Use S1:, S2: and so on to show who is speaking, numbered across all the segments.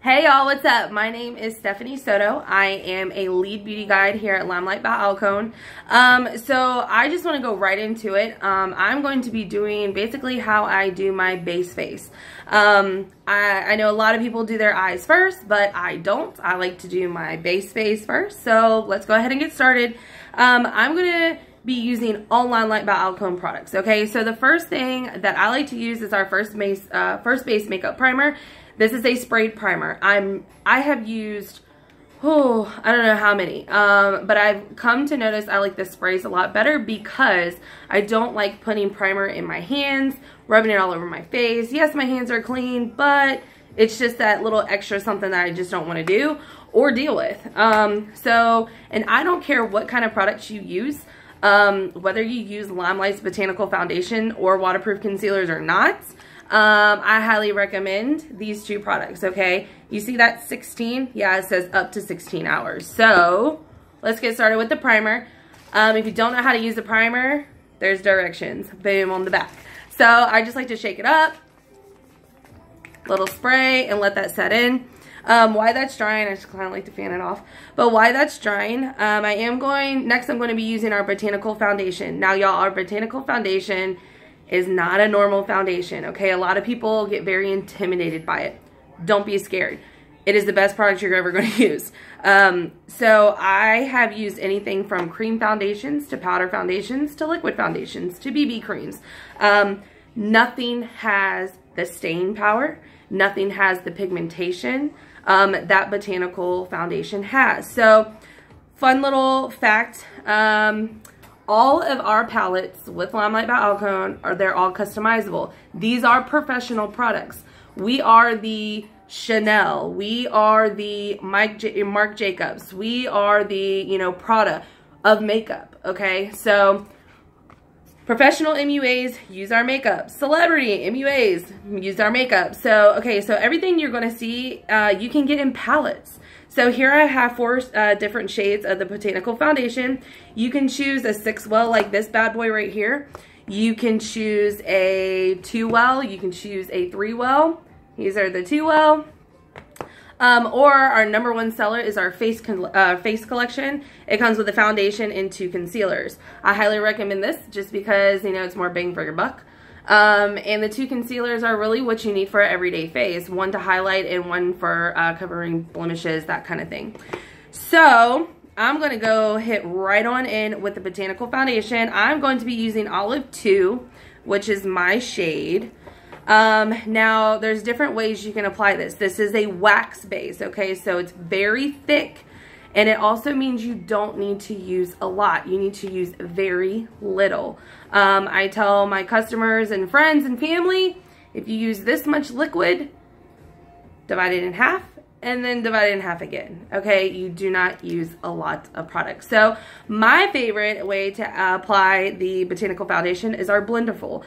S1: Hey y'all, what's up? My name is Stephanie Soto. I am a lead beauty guide here at Limelight by Alcone. So I just want to go right into it. I'm going to be doing basically how I do my base face. I know a lot of people do their eyes first, but I don't. I like to do my base face first. So let's go ahead and get started. I'm going to be using all Limelight by Alcone products. Okay, so the first thing that I like to use is our first base makeup primer. This is a sprayed primer. I have used, I don't know how many, but I've come to notice I like the sprays a lot better because I don't like putting primer in my hands, rubbing it all over my face. Yes, my hands are clean, but it's just that little extra something that I just don't want to do or deal with. And I don't care what kind of products you use, whether you use Limelight's Botanical Foundation or waterproof concealers or not. I highly recommend these two products, okay? You see that 16? Yeah, it says up to 16 hours. So, let's get started with the primer. If you don't know how to use the primer, there's directions. Boom, on the back. So, I just like to shake it up. Little spray and let that set in. While that's drying, I just kind of like to fan it off. But while that's drying, next I'm going to be using our Botanical Foundation. Now, y'all, our Botanical Foundation is not a normal foundation, okay? A lot of people get very intimidated by it. Don't be scared. It is the best product you're ever going to use. So I have used anything from cream foundations to powder foundations to liquid foundations to BB creams. Nothing has the stain power. Nothing has the pigmentation that Botanical Foundation has. So, fun little fact. All of our palettes with Limelight by Alcone they're all customizable. These are professional products. We are the Chanel. We are the Marc Jacobs. We are the, Prada of makeup, okay? So, professional MUAs use our makeup. Celebrity MUAs use our makeup. So, okay, so everything you're going to see, you can get in palettes. So here I have 4 different shades of the Botanical Foundation. You can choose a 6-well like this bad boy right here. You can choose a 2-well. You can choose a 3-well. These are the 2-well. Or our #1 seller is our face collection. It comes with a foundation and 2 concealers. I highly recommend this just because, it's more bang for your buck. And the 2 concealers are really what you need for an everyday face. One to highlight and one for covering blemishes, that kind of thing. So, I'm going to go hit right on in with the Botanical Foundation. I'm going to be using Olive 2, which is my shade. Now, there's different ways you can apply this. This is a wax base, okay? So, it's very thick. And it also means you don't need to use a lot. You need to use very little. I tell my customers and friends and family, if you use this much liquid, divide it in half and then divide it in half again. Okay, you do not use a lot of product. So my favorite way to apply the Botanical Foundation is our Blenderful.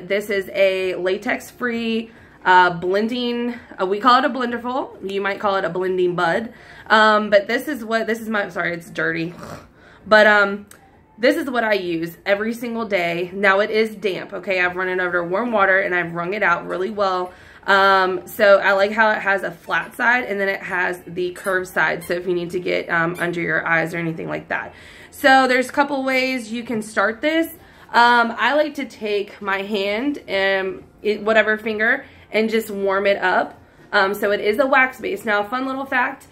S1: This is a latex-free blending, we call it a Blenderful. You might call it a blending bud. But sorry, it's dirty. But this is what I use every single day. Now it is damp, okay? I've run it under warm water and I've wrung it out really well. So I like how it has a flat side and then it has the curved side. So if you need to get under your eyes or anything like that. So there's a couple ways you can start this. I like to take my hand and whatever finger and just warm it up. So it is a wax base. Now, fun little fact,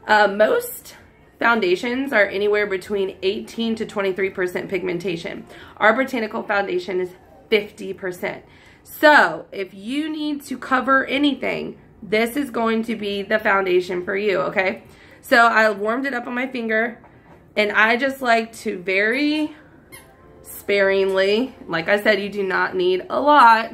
S1: most foundations are anywhere between 18 to 23% pigmentation. Our Botanical Foundation is 50%. So if you need to cover anything, this is going to be the foundation for you, okay? So I warmed it up on my finger and I just like to very sparingly, like I said, you do not need a lot.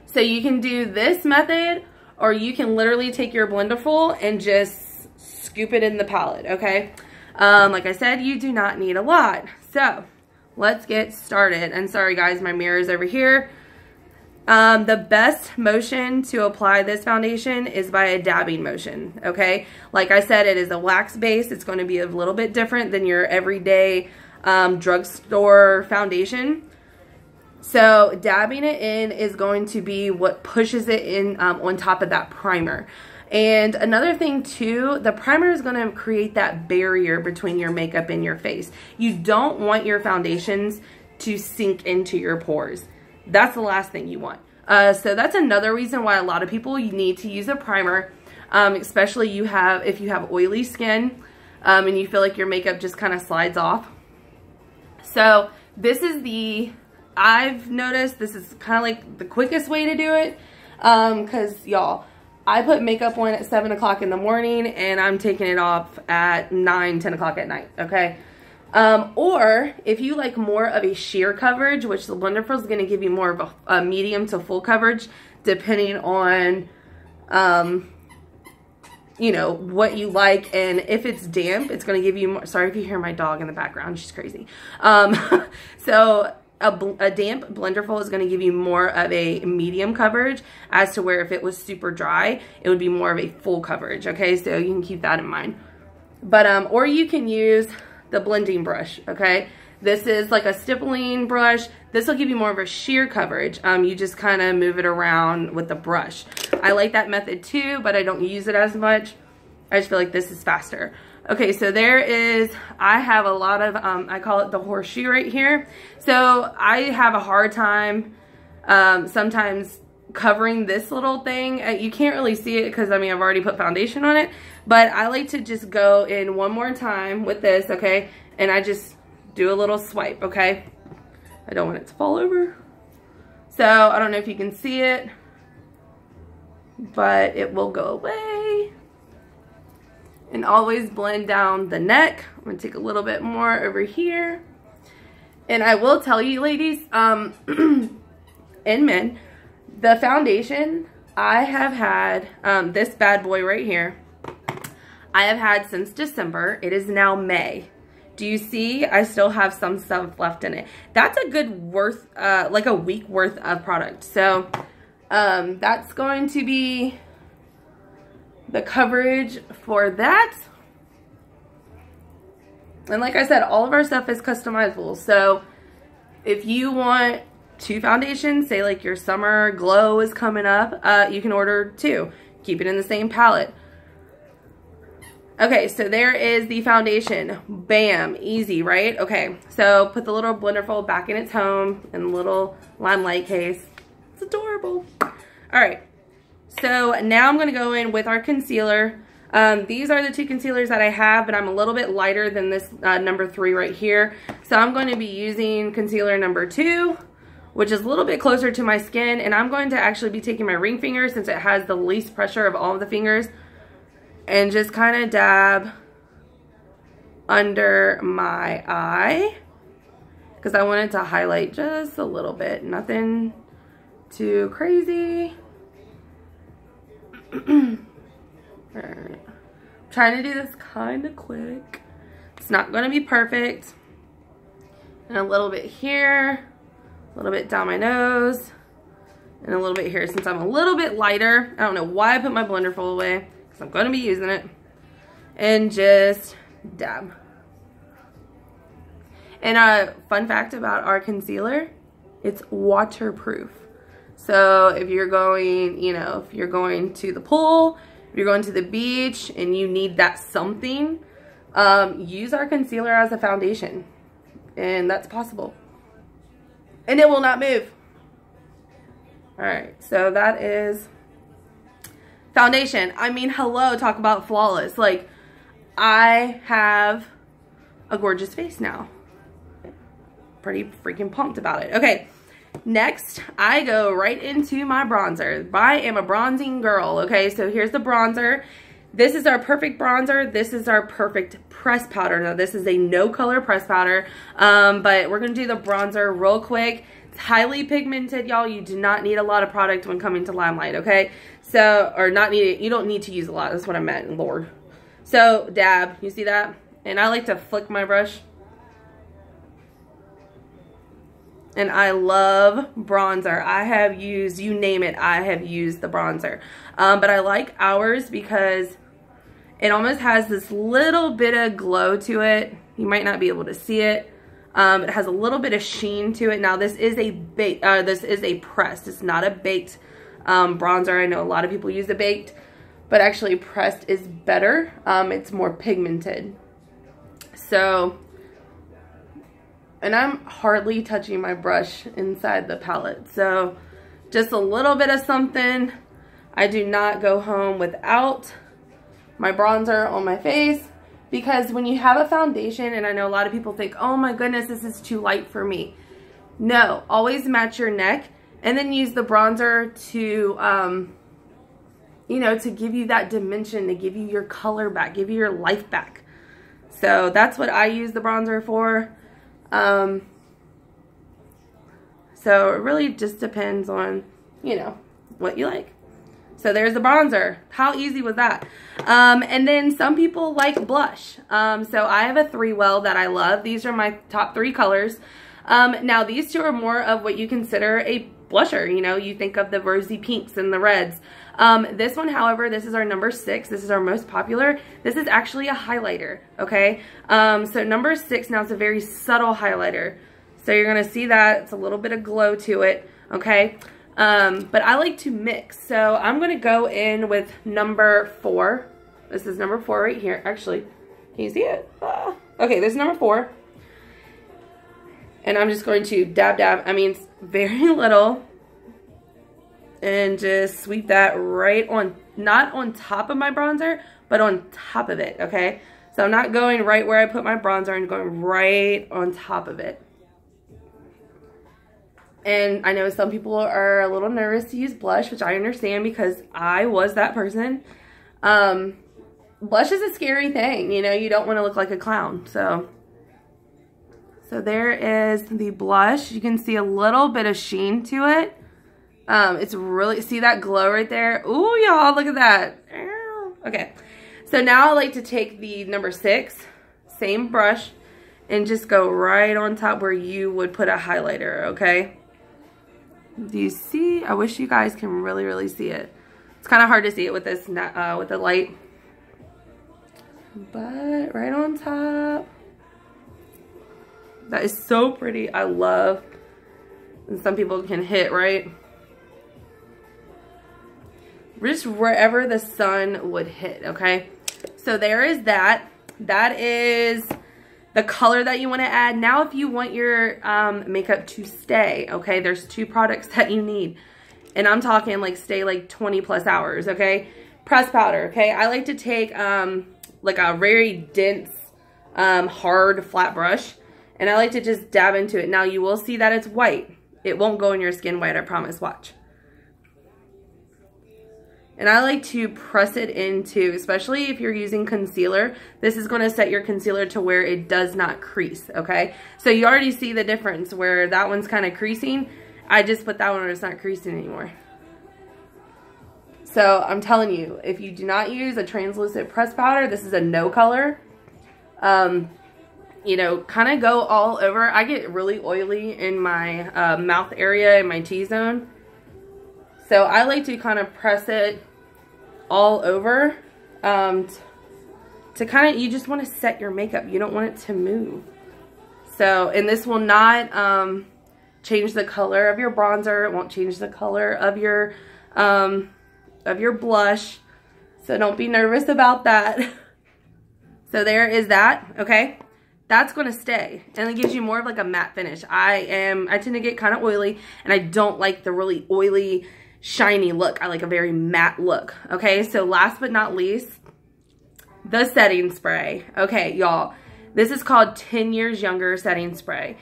S1: So you can do this method or you can literally take your Blenderful and just scoop it in the palette, okay? Like I said, you do not need a lot. So let's get started. And sorry guys, my mirror is over here. The best motion to apply this foundation is by a dabbing motion, okay? Like I said, it is a wax base. It's going to be a little bit different than your everyday drugstore foundation. So dabbing it in is going to be what pushes it in on top of that primer. And another thing too, the primer is going to create that barrier between your makeup and your face. You don't want your foundations to sink into your pores. That's the last thing you want. So that's another reason why a lot of people you need to use a primer, especially if you have oily skin and you feel like your makeup just kind of slides off. So this is I've noticed this is kind of like the quickest way to do it, because y'all, I put makeup on at 7 o'clock in the morning and I'm taking it off at 9, 10 o'clock at night, okay? Or if you like more of a sheer coverage, which the Blunderful is going to give you more of a medium to full coverage, depending on, you know, what you like. And if it's damp, it's going to give you more. Sorry if you hear my dog in the background. She's crazy. So a damp Blunderful is going to give you more of a medium coverage, as to where if it was super dry, it would be more of a full coverage. Okay, so you can keep that in mind. But or you can use the blending brush. Okay, this is like a stippling brush. This will give you more of a sheer coverage. You just kind of move it around with the brush. I like that method too, but I don't use it as much. I just feel like this is faster. Okay, so I have a lot of, I call it the horseshoe right here. So I have a hard time sometimes covering this little thing. You can't really see it because, I mean, I've already put foundation on it. But I like to just go in one more time with this, okay? And I just do a little swipe, okay? I don't want it to fall over. So I don't know if you can see it, but it will go away. And always blend down the neck. I'm going to take a little bit more over here. And I will tell you, ladies, and men, the foundation I have had, this bad boy right here, I have had since December. It is now May. Do you see? I still have some stuff left in it. That's a good like a week worth of product. So that's going to be the coverage for that. And like I said, all of our stuff is customizable. So if you want 2 foundations, say like your summer glow is coming up, you can order 2. Keep it in the same palette. Okay, so there is the foundation. Bam, easy, right? Okay, so put the little Blunderful back in its home in the little Limelight case. It's adorable. All right. So now I'm going to go in with our concealer. These are the 2 concealers that I have, but I'm a little bit lighter than this number 3 right here. So I'm going to be using concealer number 2, which is a little bit closer to my skin. And I'm going to actually be taking my ring finger, since it has the least pressure of all of the fingers, and just kind of dab under my eye, because I wanted to highlight just a little bit. Nothing too crazy. Alright. I'm trying to do this kind of quick. It's not going to be perfect. And a little bit here, a little bit down my nose, and a little bit here. Since I'm a little bit lighter, I don't know why I put my Blunderful away, because I'm going to be using it. And just dab. And a fun fact about our concealer, it's waterproof. So if you're going, you know, if you're going to the pool, if you're going to the beach and you need that something, use our concealer as a foundation. And that's possible. And it will not move. Alright, so that is foundation. I mean, hello, talk about flawless. Like, I have a gorgeous face now. Pretty freaking pumped about it. Okay. Next, I go right into my bronzer. I am a bronzing girl, okay? So here's the bronzer. This is our perfect bronzer. This is our perfect press powder. Now, this is a no-color press powder, but we're going to do the bronzer real quick. It's highly pigmented, y'all. You do not need a lot of product when coming to Limelight, okay? So, or not need it. You don't need to use a lot. That's what I meant, Lord. So, dab. You see that? And I like to flick my brush. And I love bronzer. I have used, you name it, I have used the bronzer. But I like ours because it almost has this little bit of glow to it. You might not be able to see it. It has a little bit of sheen to it. Now this is a pressed. It's not a baked bronzer. I know a lot of people use the baked, but actually pressed is better. It's more pigmented. So, and I'm hardly touching my brush inside the palette. So just a little bit of something. I do not go home without my bronzer on my face, because when you have a foundation, and I know a lot of people think, oh my goodness, this is too light for me. No, always match your neck, and then use the bronzer to, you know, to give you that dimension, to give you your color back, give you your life back. So that's what I use the bronzer for. So it really just depends on, you know, what you like. So there's the bronzer. How easy was that? And then some people like blush. So I have a 3-well that I love. These are my top 3 colors. Now these two are more of what you consider a blusher. You know, you think of the rosy pinks and the reds. This one, however, this is our number 6. This is our most popular. This is actually a highlighter, okay? So number 6, now it's a very subtle highlighter. So you're gonna see that it's a little bit of glow to it, okay? But I like to mix. So I'm gonna go in with number 4. This is number 4 right here. Actually, can you see it? Okay, this is number 4. And I'm just going to dab, I mean, it's very little. And just sweep that right on, not on top of my bronzer, but on top of it, okay? So I'm not going right where I put my bronzer, I'm going right on top of it. And I know some people are a little nervous to use blush, which I understand because I was that person. Blush is a scary thing, you know, you don't want to look like a clown. So there is the blush. You can see a little bit of sheen to it. It's really, see that glow right there? Ooh, y'all, look at that. Okay, so now I like to take the number 6, same brush, and just go right on top where you would put a highlighter, okay? Do you see? I wish you guys can really, really see it. It's kind of hard to see it with this, with the light. But right on top. That is so pretty. I love. And some people can hit, right? Just wherever the sun would hit, okay? So there is that. That is the color that you want to add. Now if you want your makeup to stay, okay, there's 2 products that you need. And I'm talking like stay like 20 plus hours, okay? Press powder, okay? I like to take like a very dense, hard, flat brush. And I like to just dab into it. Now you will see that it's white. It won't go in your skin white, I promise, watch. And I like to press it into, especially if you're using concealer, this is going to set your concealer to where it does not crease, okay? So you already see the difference where that one's kind of creasing. I just put that one where it's not creasing anymore. So I'm telling you, if you do not use a translucent pressed powder, this is a no color. You know, kind of go all over. I get really oily in my mouth area, in my T-zone. So I like to kind of press it all over to kind of, you just want to set your makeup. You don't want it to move. So, and this will not change the color of your bronzer. It won't change the color of your blush. So don't be nervous about that. So there is that, okay? That's going to stay, and it gives you more of like a matte finish. I tend to get kind of oily, and I don't like the really oily, shiny look. I like a very matte look, okay? So last but not least, the setting spray. Okay, y'all, this is called 10 Years Younger setting spray.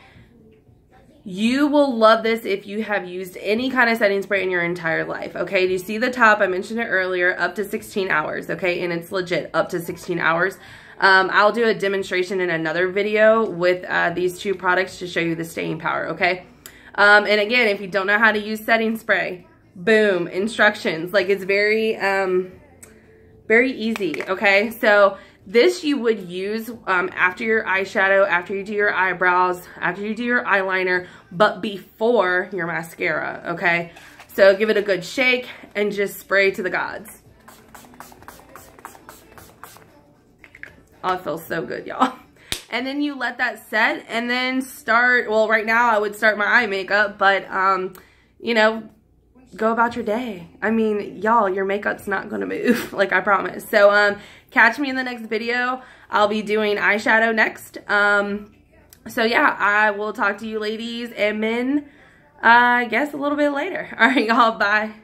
S1: You will love this if you have used any kind of setting spray in your entire life, okay? Do you see the top? I mentioned it earlier, up to 16 hours, okay? And it's legit, up to 16 hours. I'll do a demonstration in another video with these 2 products to show you the staying power, okay? And again, if you don't know how to use setting spray, boom, instructions. Like, it's very, very easy, okay? So this you would use after your eyeshadow, after you do your eyebrows, after you do your eyeliner, but before your mascara, okay? So give it a good shake and just spray to the gods. Oh, it feels so good, y'all. and then you let that set and then start, well, right now I would start my eye makeup, but, you know, go about your day. I mean, y'all, your makeup's not gonna move, like I promise. So, catch me in the next video. I'll be doing eyeshadow next. So yeah, I will talk to you ladies and men, I guess a little bit later. All right, y'all, bye.